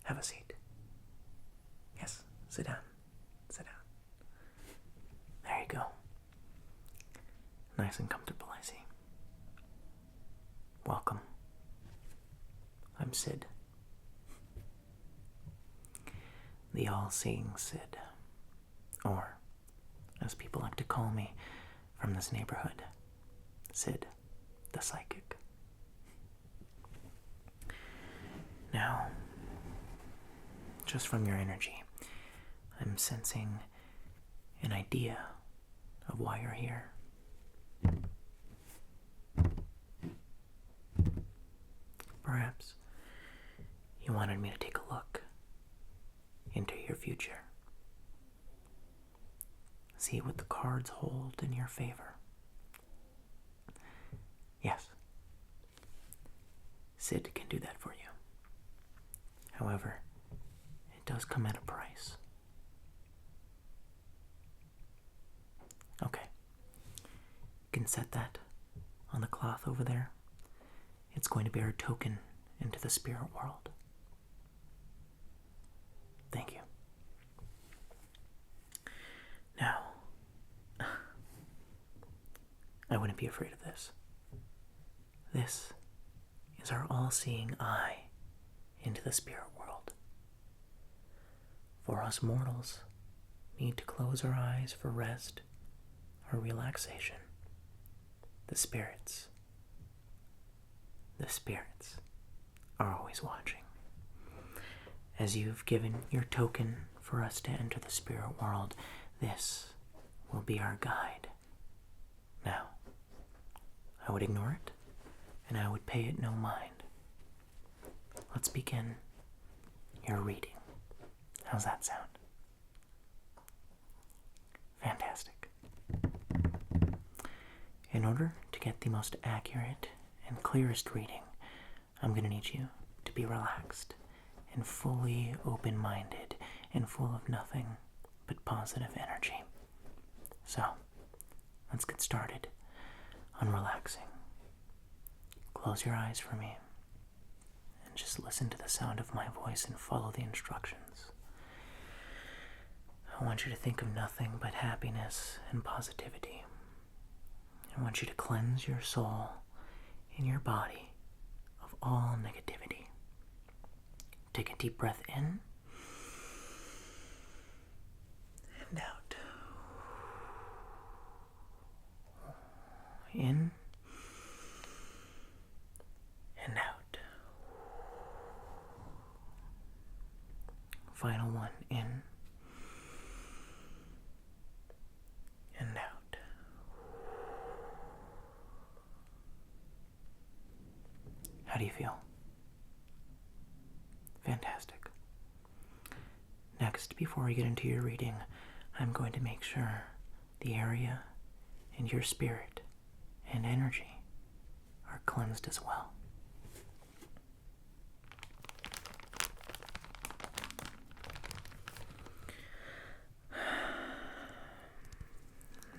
Have a seat. Yes, sit down. Sit down. There you go. Nice and comfortable, I see. Welcome. I'm Sid. The all-seeing Sid. Or, as people like to call me from this neighborhood, Sid the Psychic. Now, just from your energy, I'm sensing an idea of why you're here. Perhaps you wanted me to take a look into your future. See what the cards hold in your favor. Yes, Sid can do that for you. However, it does come at a price. Okay, you can set that on the cloth over there. It's going to be our token into the spirit world. Thank you. Now, I wouldn't be afraid of this. This is our all-seeing eye into the spirit world. For us mortals need to close our eyes for rest or relaxation. The spirits are always watching. As you've given your token for us to enter the spirit world, this will be our guide. Now, I would ignore it, and I would pay it no mind. Let's begin your reading. How's that sound? Fantastic. In order to get the most accurate and clearest reading, I'm going to need you to be relaxed and fully open-minded and full of nothing but positive energy. So, let's get started on relaxing. Close your eyes for me and just listen to the sound of my voice and follow the instructions. I want you to think of nothing but happiness and positivity. I want you to cleanse your soul and your body of all negativity. Take a deep breath in and out. In and out. Final one, in and out. How do you feel? Fantastic. Next, before we get into your reading, I'm going to make sure the area and your spirit and energy are cleansed as well.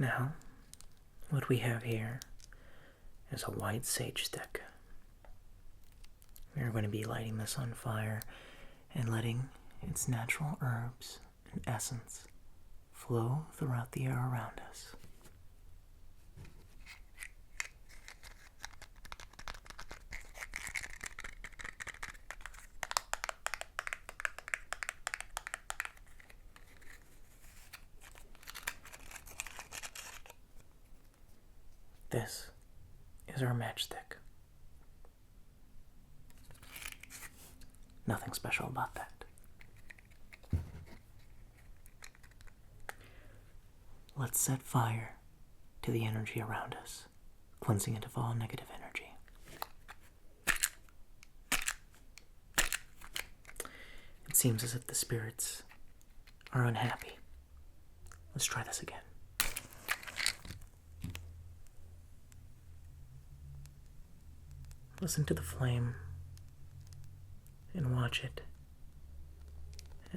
Now, what we have here is a white sage stick. We're going to be lighting this on fire and letting its natural herbs and essence flow throughout the air around us. This is our matchstick. Nothing special about that. Let's set fire to the energy around us, cleansing it of all negative energy. It seems as if the spirits are unhappy. Let's try this again. Listen to the flame and watch it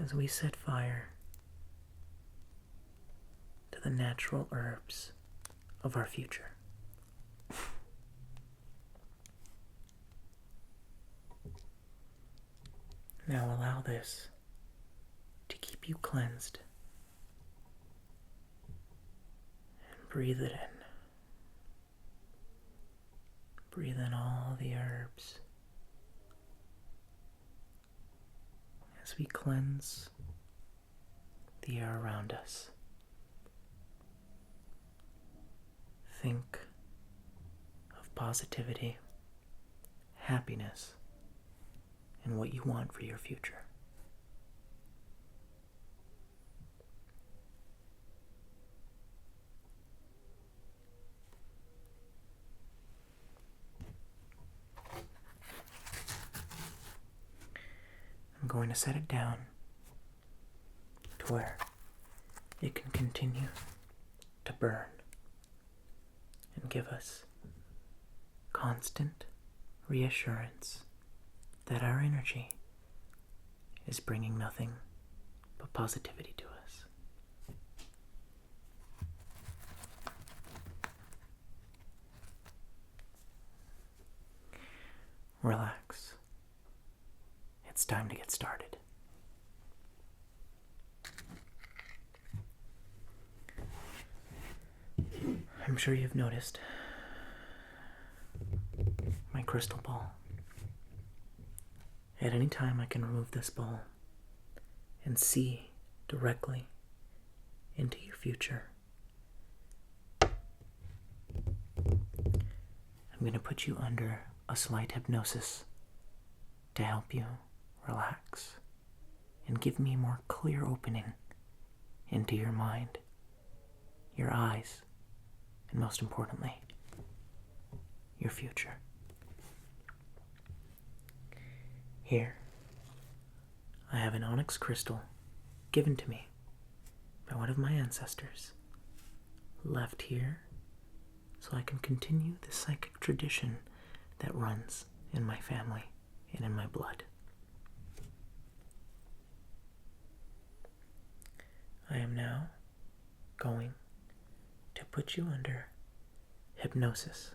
as we set fire to the natural herbs of our future. Now allow this to keep you cleansed. And breathe it in. Breathe in all the herbs as we cleanse the air around us. Think of positivity, happiness, and what you want for your future. I'm going to set it down to where it can continue to burn and give us constant reassurance that our energy is bringing nothing but positivity to us. Relax. It's time to get started. I'm sure you've noticed my crystal ball. At any time I can remove this ball and see directly into your future. I'm going to put you under a slight hypnosis to help you relax and give me a more clear opening into your mind, your eyes, and most importantly, your future. Here, I have an onyx crystal given to me by one of my ancestors, left here so I can continue the psychic tradition that runs in my family and in my blood. I am now going to put you under hypnosis.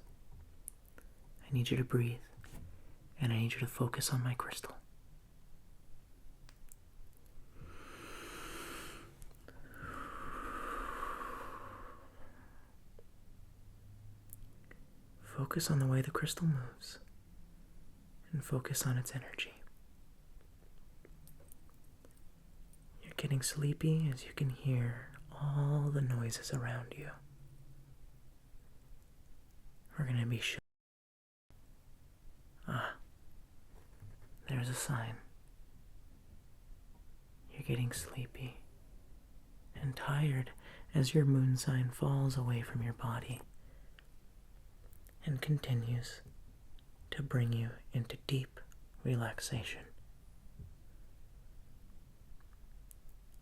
I need you to breathe, and I need you to focus on my crystal. Focus on the way the crystal moves, and focus on its energy. You're getting sleepy as you can hear all the noises around you. We're going to be sure. There's a sign. You're getting sleepy and tired as your moon sign falls away from your body and continues to bring you into deep relaxation.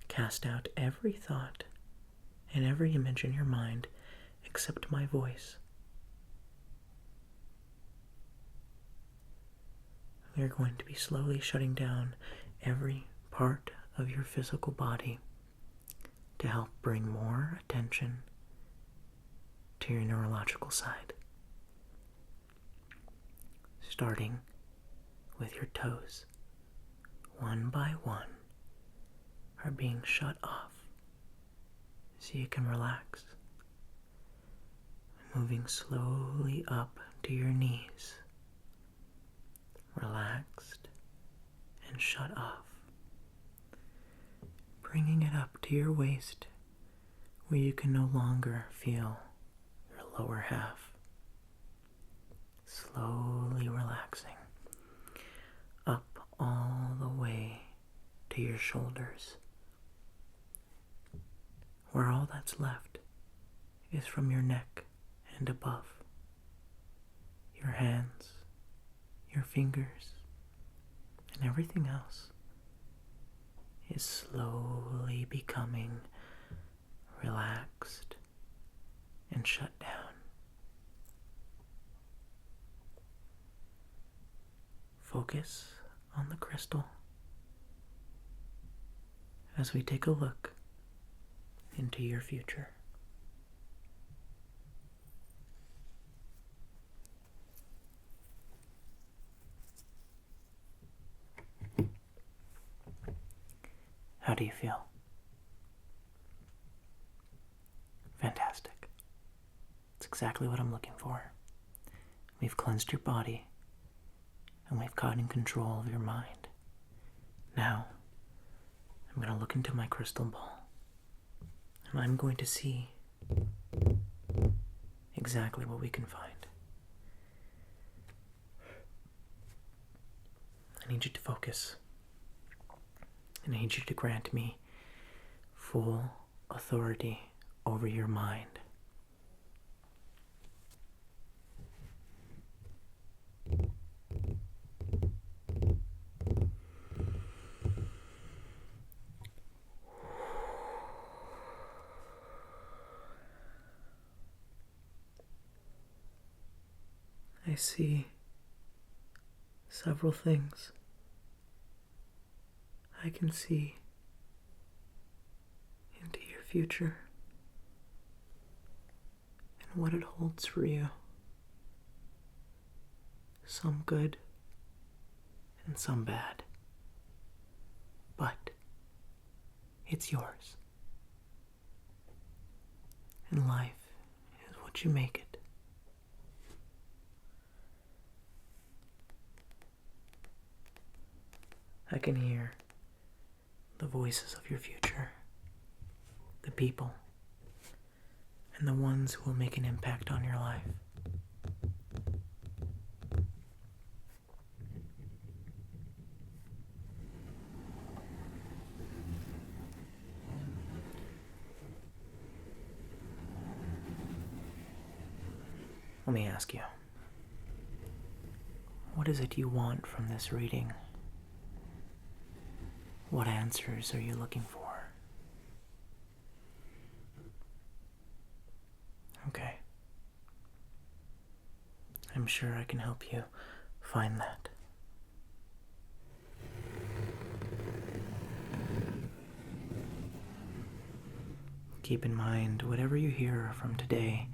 Cast out every thought and every image in your mind except my voice. We are going to be slowly shutting down every part of your physical body to help bring more attention to your neurological side. Starting with your toes, one by one, are being shut off so you can relax. Moving slowly up to your knees, relaxed and shut off. Bringing it up to your waist where you can no longer feel your lower half. Slowly relaxing up all the way to your shoulders, where all that's left is from your neck and above. Your hands, your fingers, and everything else is slowly becoming relaxed and shut down. Focus on the crystal as we take a look into your future. How do you feel? Fantastic. It's exactly what I'm looking for. We've cleansed your body, and we've gotten control of your mind. Now, I'm going to look into my crystal ball, and I'm going to see exactly what we can find. I need you to focus. I need you to grant me full authority over your mind. I see several things. I can see into your future and what it holds for you. Some good and some bad. But it's yours. And life is what you make it. I can hear the voices of your future, the people, and the ones who will make an impact on your life. Let me ask you, what is it you want from this reading? What answers are you looking for? Okay. I'm sure I can help you find that. Keep in mind, whatever you hear from today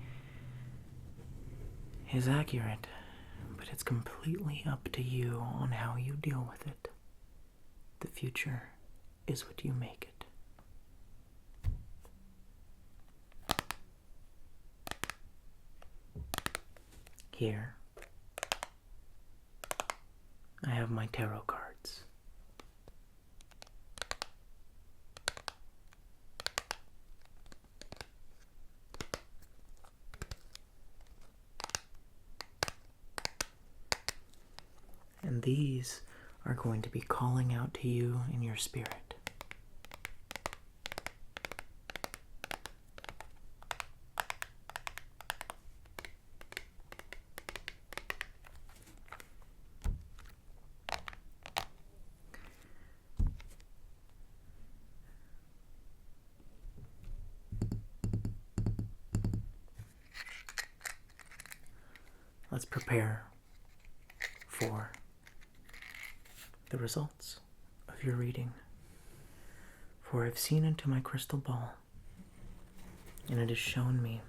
is accurate, but it's completely up to you on how you deal with it. The future is what you make it. Here, I have my tarot cards. And these are going to be calling out to you in your spirit. Let's prepare for the results of your reading. For I've seen into my crystal ball, and it has shown me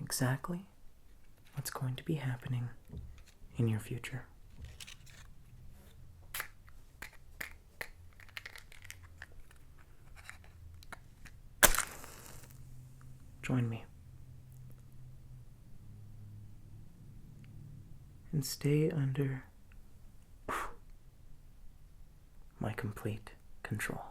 exactly what's going to be happening in your future. Join me. And stay under my complete control.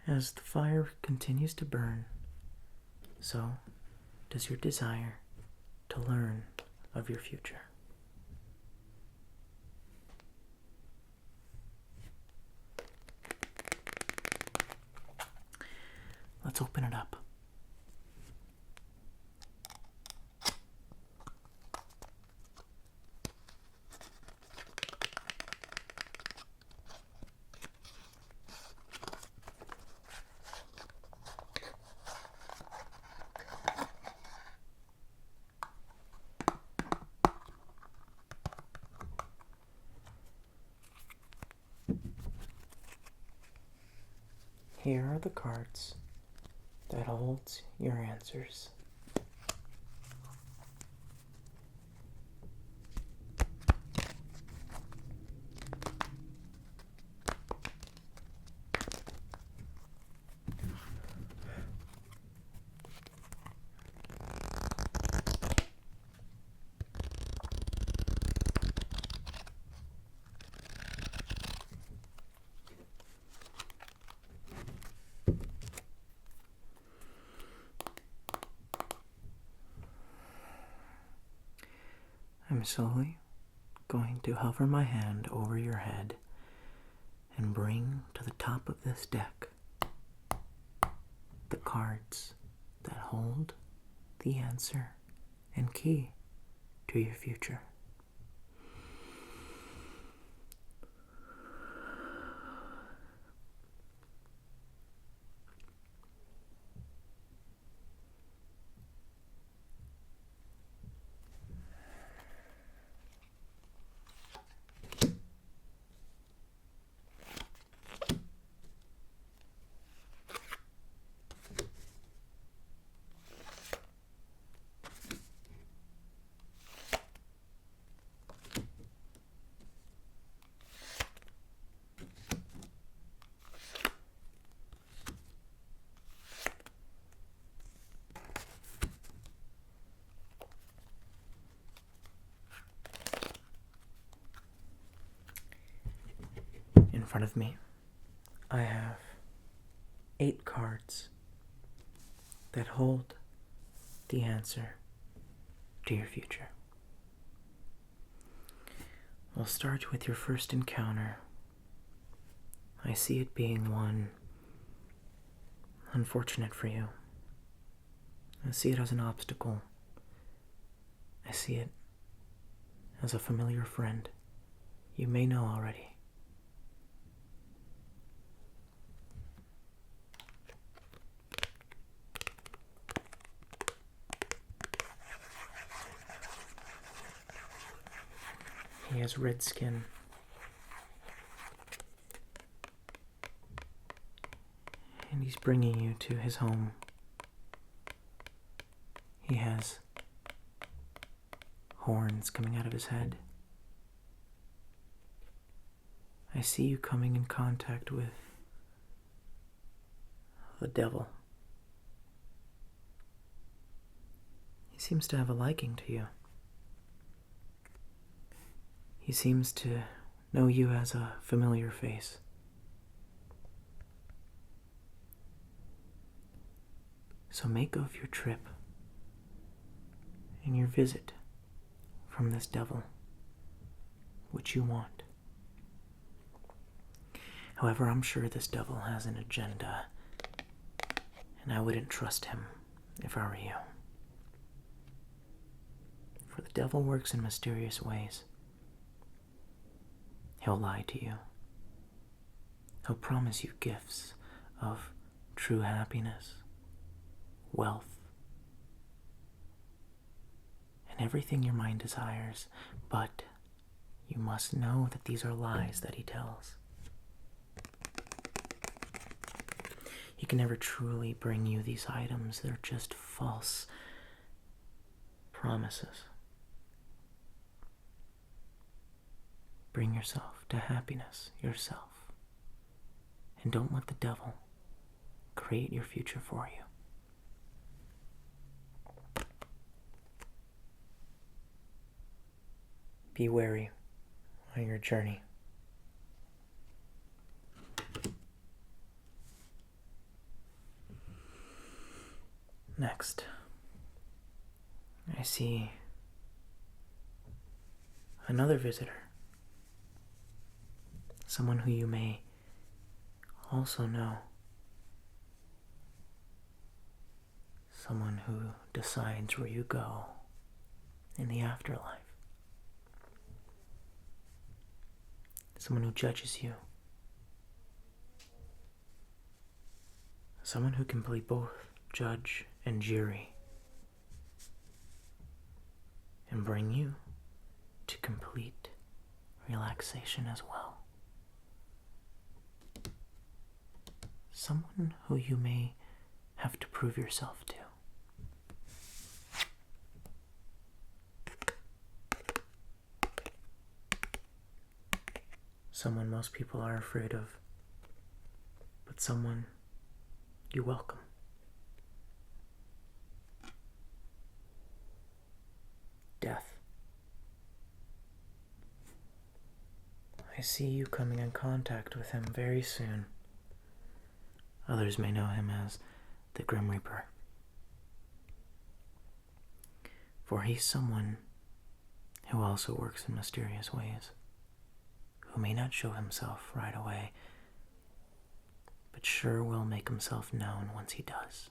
As the fire continues to burn, so does your desire to learn of your future. Let's open it up. Here are the cards that holds your answers. I'm slowly going to hover my hand over your head and bring to the top of this deck the cards that hold the answer and key to your future. In front of me, I have 8 cards that hold the answer to your future. We'll start with your first encounter. I see it being one unfortunate for you. I see it as an obstacle. I see it as a familiar friend you may know already. He has red skin. And he's bringing you to his home. He has horns coming out of his head. I see you coming in contact with the devil. He seems to have a liking to you. He seems to know you as a familiar face. So make of your trip and your visit from this devil what you want. However, I'm sure this devil has an agenda, and I wouldn't trust him if I were you. For the devil works in mysterious ways. He'll lie to you. He'll promise you gifts of true happiness, wealth, and everything your mind desires, but you must know that these are lies that he tells. He can never truly bring you these items. They're just false promises. Bring yourself to happiness yourself. And don't let the devil create your future for you. Be wary on your journey. Next, I see another visitor. Someone who you may also know. Someone who decides where you go in the afterlife. Someone who judges you. Someone who can play both judge and jury and bring you to complete relaxation as well. Someone who you may have to prove yourself to. Someone most people are afraid of, but someone you welcome. Death. I see you coming in contact with him very soon. Others may know him as the Grim Reaper. For he's someone who also works in mysterious ways, who may not show himself right away, but sure will make himself known once he does.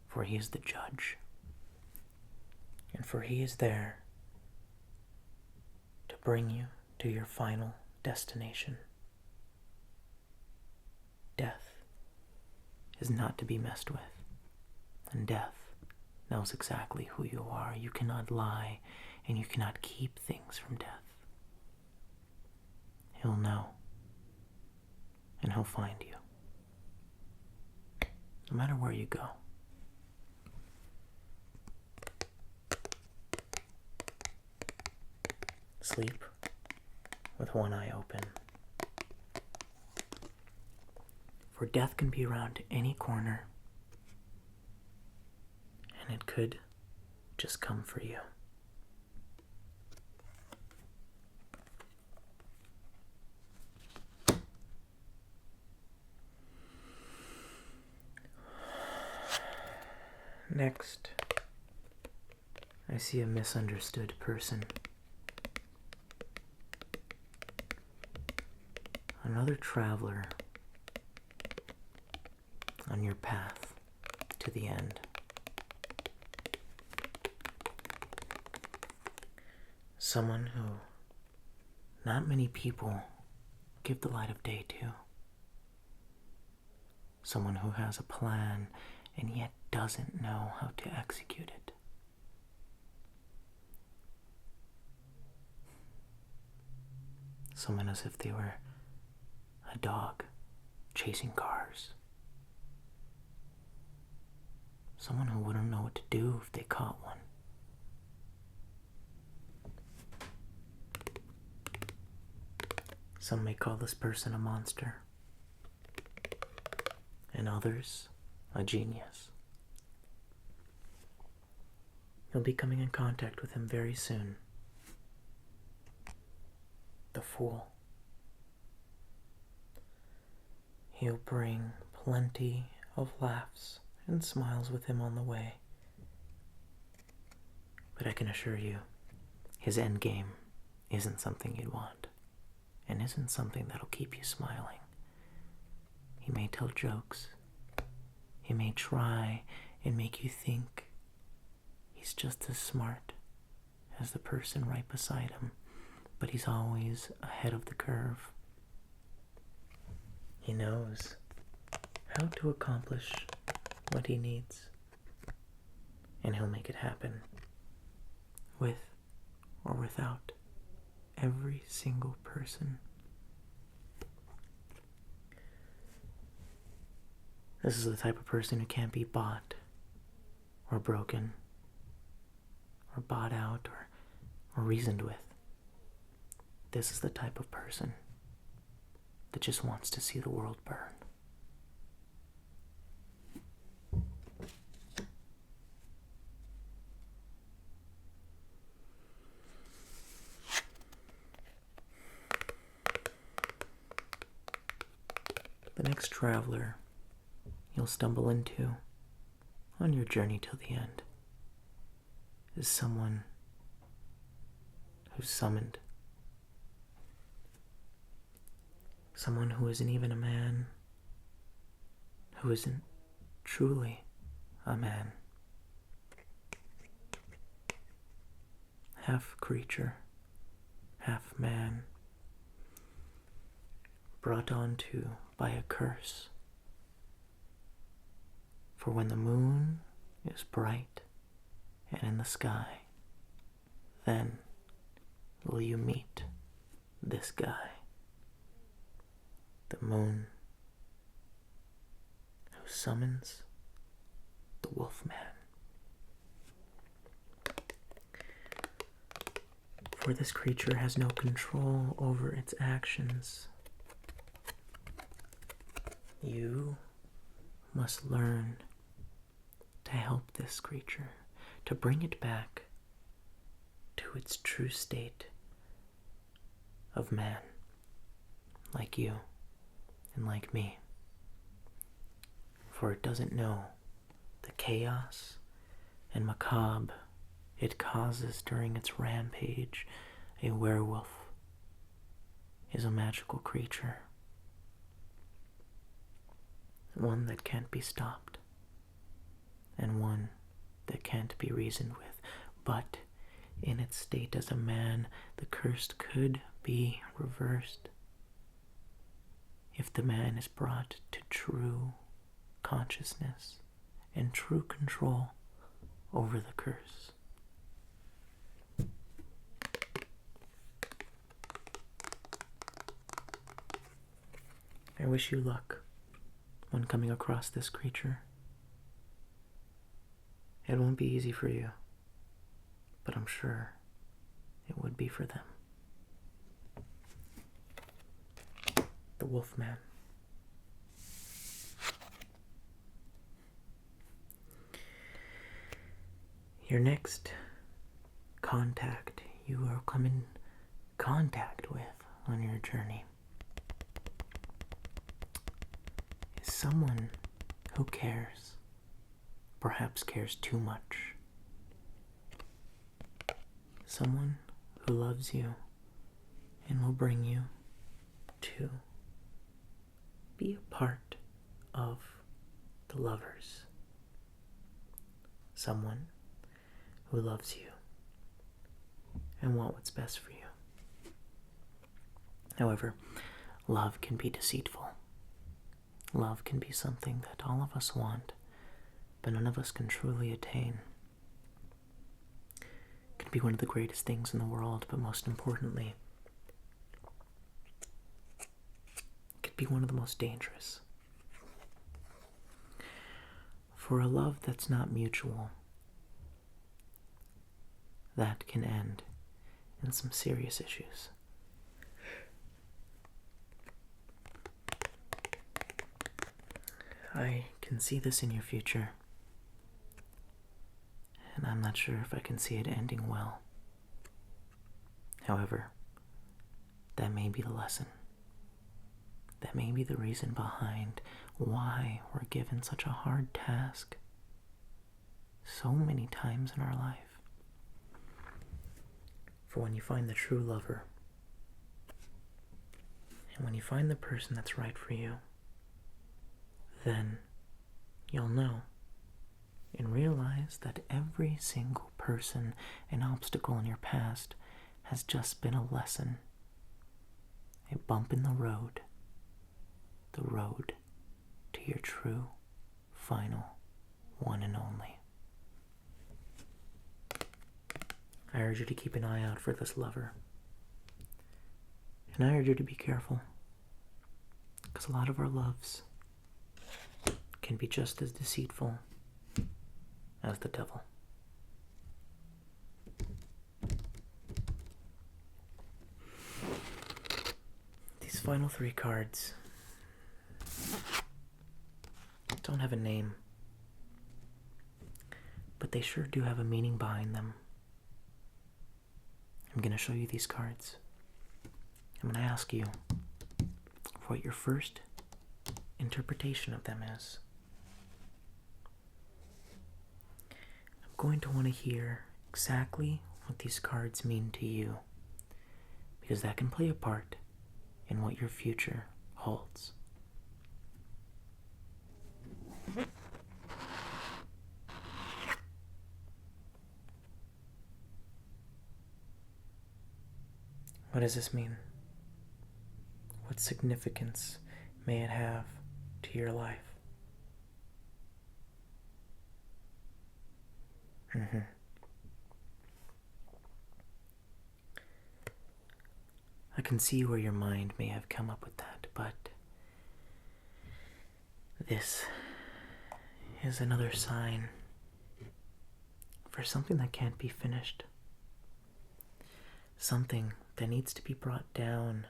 For he is the judge, and for he is there to bring you to your final destination. Death is not to be messed with, and death knows exactly who you are. You cannot lie, and you cannot keep things from death. He'll know, and he'll find you, no matter where you go. Sleep with one eye open, for death can be around any corner, and it could just come for you. Next, I see a misunderstood person. Another traveler on your path to the end. Someone who not many people give the light of day to. Someone who has a plan and yet doesn't know how to execute it. Someone as if they were a dog chasing cars. Someone who wouldn't know what to do if they caught one. Some may call this person a monster, and others a genius. You'll be coming in contact with him very soon. The Fool. He'll bring plenty of laughs and smiles with him on the way. But I can assure you, his end game isn't something you'd want, and isn't something that'll keep you smiling. He may tell jokes. He may try and make you think he's just as smart as the person right beside him, but he's always ahead of the curve. He knows how to accomplish what he needs, and he'll make it happen, with or without every single person. This is the type of person who can't be bought, or broken, or bought out, or reasoned with. This is the type of person that just wants to see the world burn. The next traveler you'll stumble into on your journey till the end is someone who's summoned. Someone who isn't even a man, who isn't truly a man. Half creature, half man, brought on to by a curse. For when the moon is bright and in the sky, then will you meet this guy, the moon who summons the Wolfman. For this creature has no control over its actions. You must learn to help this creature, to bring it back to its true state of man, like you and like me. For it doesn't know the chaos and macabre it causes during its rampage. A werewolf is a magical creature, one that can't be stopped, and one that can't be reasoned with. But in its state as a man, the curse could be reversed if the man is brought to true consciousness and true control over the curse. I wish you luck when coming across this creature. It won't be easy for you, but I'm sure it would be for them. The Wolfman. Your next contact you will come in contact with on your journey is someone who cares, perhaps cares too much. Someone who loves you and will bring you to be a part of the lovers. Someone who loves you and wants what's best for you. However, love can be deceitful. Love can be something that all of us want, but none of us can truly attain. It can be one of the greatest things in the world, but most importantly, it could be one of the most dangerous. For a love that's not mutual, that can end in some serious issues. I can see this in your future, and I'm not sure if I can see it ending well. However, that may be the lesson. That may be the reason behind why we're given such a hard task so many times in our life. For when you find the true lover, and when you find the person that's right for you, then you'll know and realize that every single person and obstacle in your past has just been a lesson, a bump in the road to your true, final, one and only. I urge you to keep an eye out for this lover. And I urge you to be careful, because a lot of our loves can be just as deceitful as the devil. These final 3 cards don't have a name, but they sure do have a meaning behind them. I'm going to show you these cards. I'm going to ask you for what your first interpretation of them is. I'm going to want to hear exactly what these cards mean to you, because that can play a part in what your future holds. What does this mean? What significance may it have to your life? I can see where your mind may have come up with that, but this is another sign for something that can't be finished. Something that needs to be brought down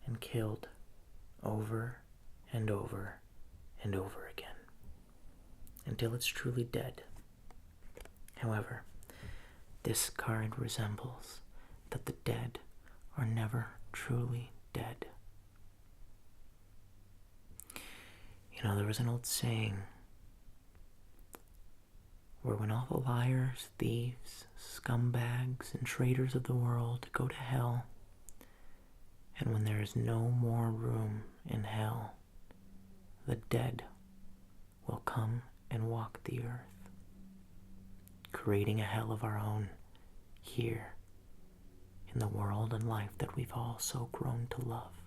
and killed over and over and over again until it's truly dead. However, this card resembles that the dead are never truly dead. You know, there was an old saying Or when all the liars, thieves, scumbags, and traitors of the world go to hell, and when there is no more room in hell, the dead will come and walk the earth, creating a hell of our own here in the world and life that we've all so grown to love.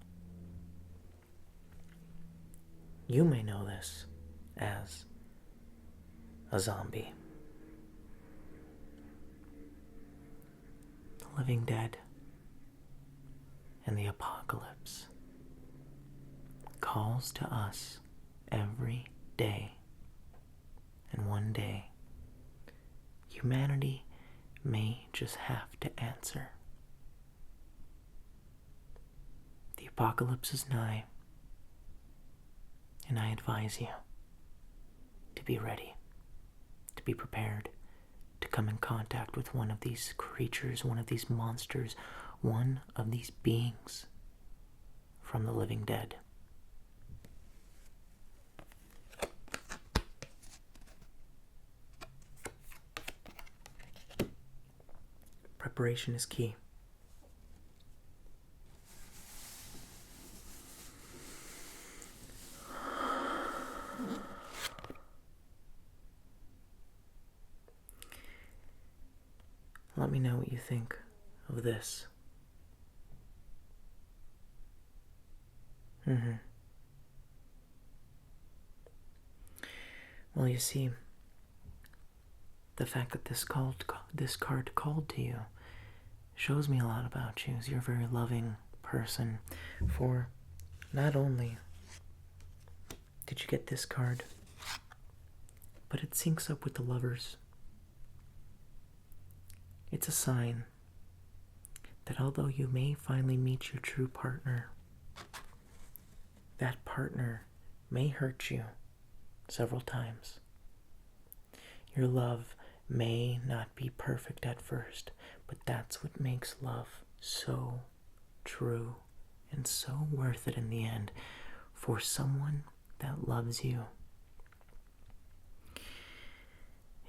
You may know this as a zombie. The living dead and the apocalypse calls to us every day. And one day, humanity may just have to answer. The apocalypse is nigh, and I advise you to be ready, to be prepared, to come in contact with one of these creatures, one of these monsters, one of these beings from the living dead. Preparation is key. Let me know what you think of this. Well, you see, the fact that this card called to you shows me a lot about you, as you're a very loving person. For not only did you get this card, but it syncs up with the Lovers. It's a sign that although you may finally meet your true partner, that partner may hurt you several times. Your love may not be perfect at first, but that's what makes love so true and so worth it in the end. For someone that loves you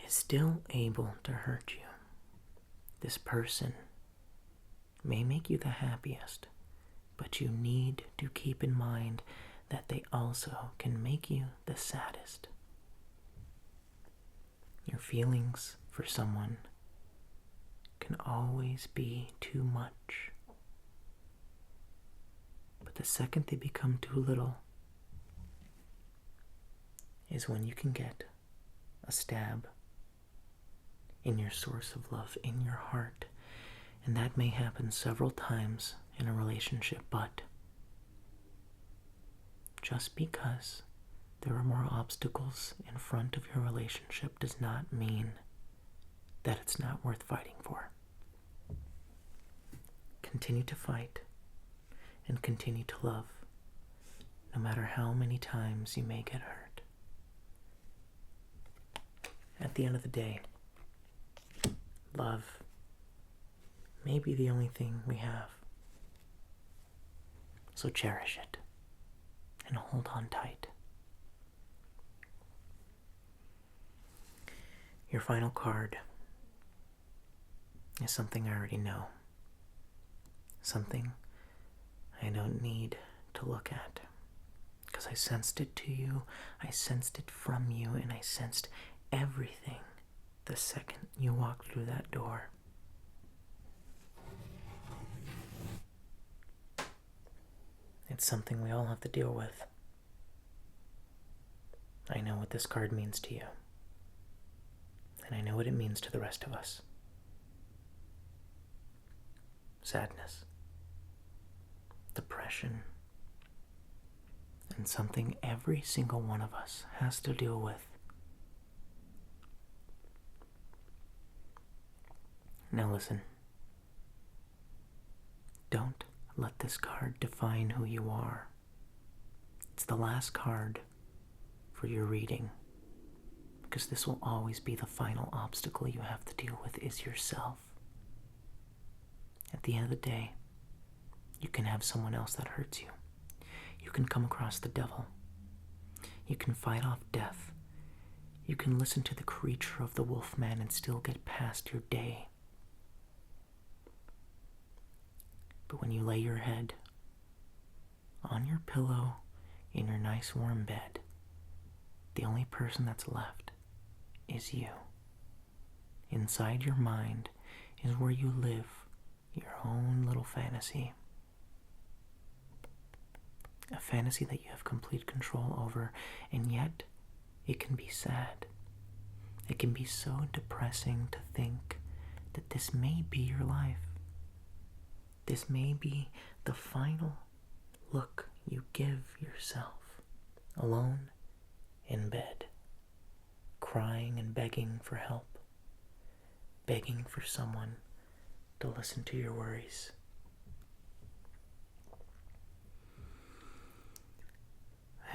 is still able to hurt you. This person may make you the happiest, but you need to keep in mind that they also can make you the saddest. Your feelings for someone can always be too much. But the second they become too little is when you can get a stab in your source of love, in your heart. And that may happen several times in a relationship, but just because there are more obstacles in front of your relationship does not mean that it's not worth fighting for. Continue to fight and continue to love, no matter how many times you may get hurt. At the end of the day, love may be the only thing we have. So cherish it and hold on tight. Your final card is something I already know. Something I don't need to look at. Because I sensed it to you, I sensed it from you, and I sensed everything the second you walked through that door. It's something we all have to deal with. I know what this card means to you. And I know what it means to the rest of us. Sadness, depression, and something every single one of us has to deal with. Now listen. Don't let this card define who you are. It's the last card for your reading, because this will always be the final obstacle you have to deal with, is yourself. At the end of the day, you can have someone else that hurts you. You can come across the devil. You can fight off death. You can listen to the creature of the Wolfman and still get past your day. But when you lay your head on your pillow in your nice warm bed, the only person that's left is you. Inside your mind is where you live your own little fantasy. A fantasy that you have complete control over, and yet it can be sad. It can be so depressing to think that this may be your life. This may be the final look you give yourself, alone in bed, crying and begging for help, begging for someone to listen to your worries.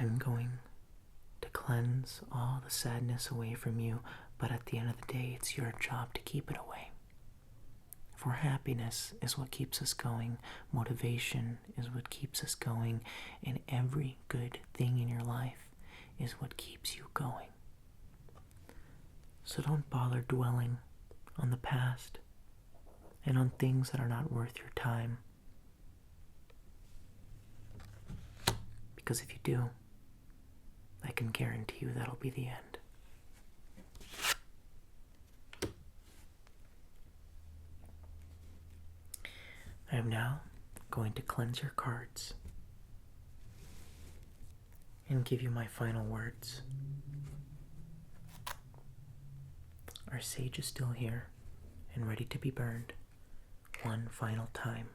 I'm going to cleanse all the sadness away from you, but at the end of the day, it's your job to keep it away. For happiness is what keeps us going, motivation is what keeps us going, and every good thing in your life is what keeps you going. So don't bother dwelling on the past and on things that are not worth your time. Because if you do, I can guarantee you that'll be the end. I am now going to cleanse your cards and give you my final words. Our sage is still here and ready to be burned one final time.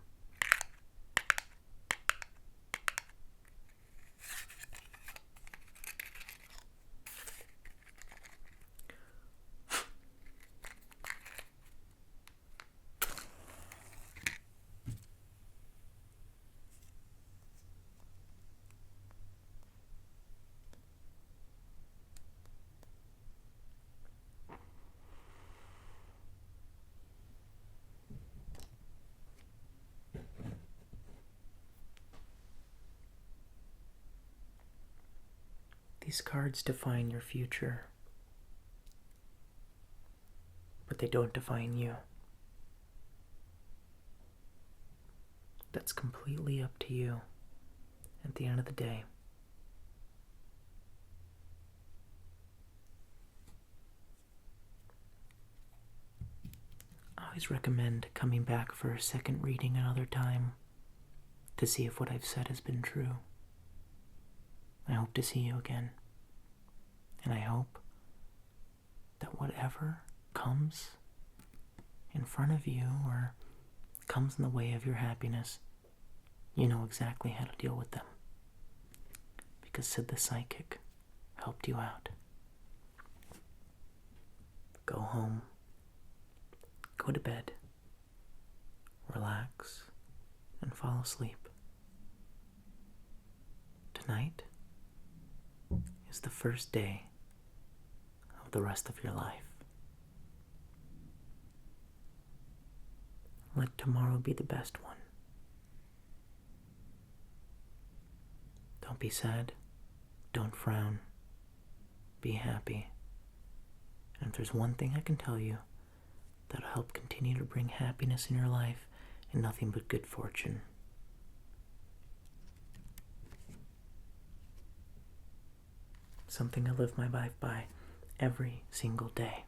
These cards define your future, but they don't define you. That's completely up to you at the end of the day. I always recommend coming back for a second reading another time to see if what I've said has been true. I hope to see you again, and I hope that whatever comes in front of you or comes in the way of your happiness, you know exactly how to deal with them, because Sid the Psychic helped you out. Go home, go to bed, relax, and fall asleep. Tonight is the first day of the rest of your life. Let tomorrow be the best one. Don't be sad. Don't frown. Be happy. And if there's one thing I can tell you that'll help continue to bring happiness in your life and nothing but good fortune, something I live my life by every single day.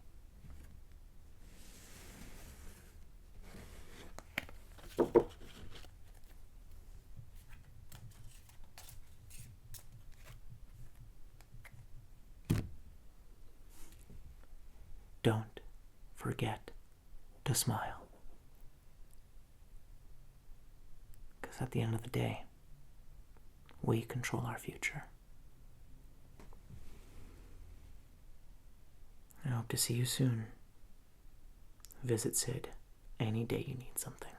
Don't forget to smile. Because at the end of the day, we control our future. I hope to see you soon. Visit Sid any day you need something.